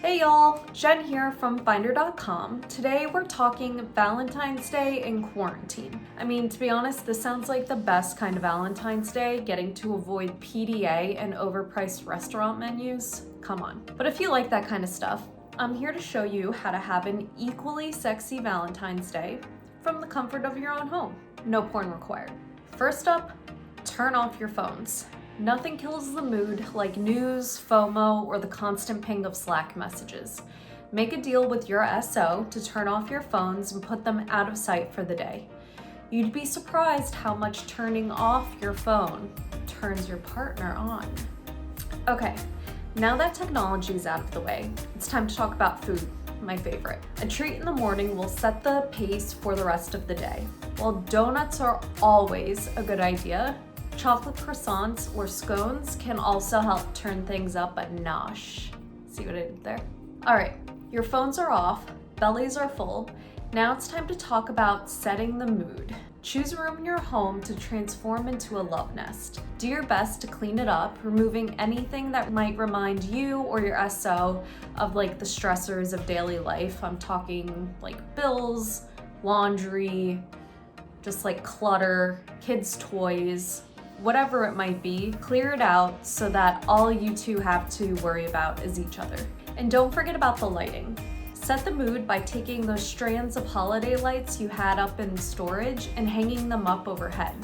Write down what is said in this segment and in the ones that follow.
Hey y'all, Jen here from Finder.com. Today we're talking Valentine's Day in quarantine. I mean, to be honest, this sounds like the best kind of Valentine's Day, getting to avoid PDA and overpriced restaurant menus. Come on. But if you like that kind of stuff, I'm here to show you how to have an equally sexy Valentine's Day from the comfort of your own home. No porn required. First up, turn off your phones. Nothing kills the mood like news, FOMO, or the constant ping of Slack messages. Make a deal with your SO to turn off your phones and put them out of sight for the day. You'd be surprised how much turning off your phone turns your partner on. Okay, now that technology is out of the way, it's time to talk about food, my favorite. A treat in the morning will set the pace for the rest of the day. While donuts are always a good idea, chocolate croissants or scones can also help turn things up a notch. See what I did there? All right, your phones are off, bellies are full. Now it's time to talk about setting the mood. Choose a room in your home to transform into a love nest. Do your best to clean it up, removing anything that might remind you or your SO of like the stressors of daily life. I'm talking like bills, laundry, just like clutter, kids' toys, whatever it might be. Clear it out so that all you two have to worry about is each other. And don't forget about the lighting. Set the mood by taking those strands of holiday lights you had up in storage and hanging them up overhead.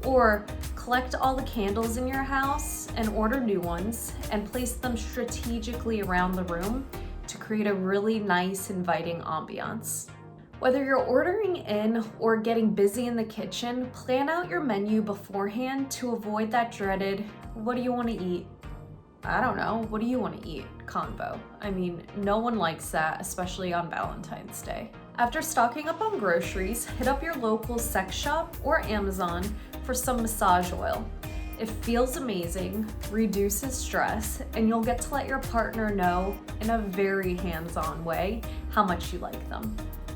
Or collect all the candles in your house and order new ones and place them strategically around the room to create a really nice, inviting ambiance. Whether you're ordering in or getting busy in the kitchen, plan out your menu beforehand to avoid that dreaded, what do you want to eat? I don't know, what do you want to eat convo. I mean, no one likes that, especially on Valentine's Day. After stocking up on groceries, hit up your local sex shop or Amazon for some massage oil. It feels amazing, reduces stress, and you'll get to let your partner know in a very hands-on way how much you like them.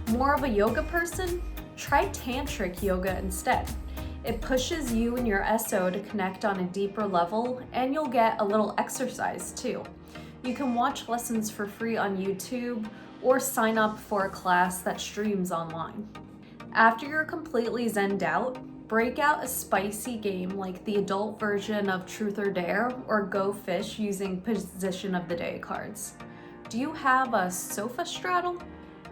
More of a yoga person? Try tantric yoga instead. It pushes you and your SO to connect on a deeper level, and you'll get a little exercise too. You can watch lessons for free on YouTube or sign up for a class that streams online. After you're completely zenned out, break out a spicy game like the adult version of Truth or Dare or Go Fish using Position of the Day cards. Do you have a sofa straddle?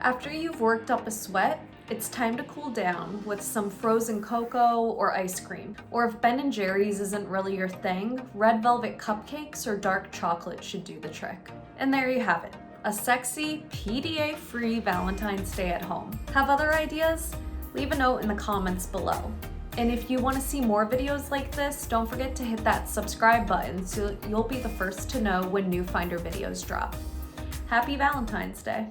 After you've worked up a sweat, it's time to cool down with some frozen cocoa or ice cream. Or if Ben & Jerry's isn't really your thing, red velvet cupcakes or dark chocolate should do the trick. And there you have it, a sexy, PDA-free Valentine's Day at home. Have other ideas? Leave a note in the comments below. And if you want to see more videos like this, don't forget to hit that subscribe button so you'll be the first to know when new Finder videos drop. Happy Valentine's Day!